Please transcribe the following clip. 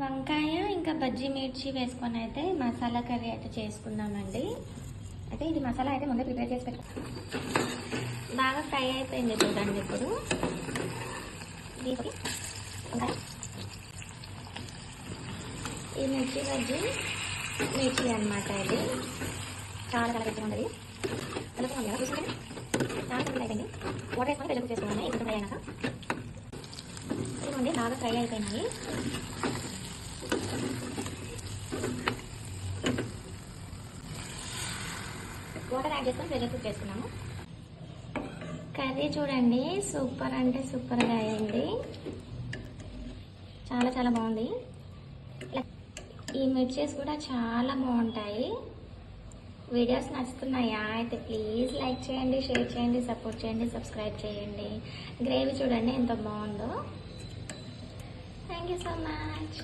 వంకాయ ఇంకా బజ్జీ మిర్చి వేసుకొని అయితే మసాలా కర్రీ అయితే చేసుకుందామండి. అయితే ఇది మసాలా అయితే ముందే ప్రిపేర్ చేసి పెట్టు. బాగా ఫ్రై అయిపోయింది చూడండి. ఇప్పుడు దీనికి ఈ మిర్చి బజ్జీ మిర్చి అనమాట. ఇది చాలా చాలా పెద్దగా ఉండదు. చాలా పెద్దగా అయిపోయింది. వాటర్ వేసుకొని పెళ్ళి చేసుకోవాలి. ఇప్పుడు ఫ్రై అయినాక ఇదిగోండి బాగా ఫ్రై అయిపోయినాయి. వాటర్ యాడ్ చేసుకొని ప్రెషర్ కుక్ చేసుకున్నాము. కర్రీ చూడండి సూపర్ అంటే సూపర్గా అయ్యింది. చాలా చాలా బాగుంది. ఈ మిర్చీస్ కూడా చాలా బాగుంటాయి. వీడియోస్ నచ్చుతున్నాయా అయితే ప్లీజ్ లైక్ చేయండి, షేర్ చేయండి, సపోర్ట్ చేయండి, సబ్స్క్రైబ్ చేయండి. గ్రేవీ చూడండి ఎంత బాగుందో. Thank you so much.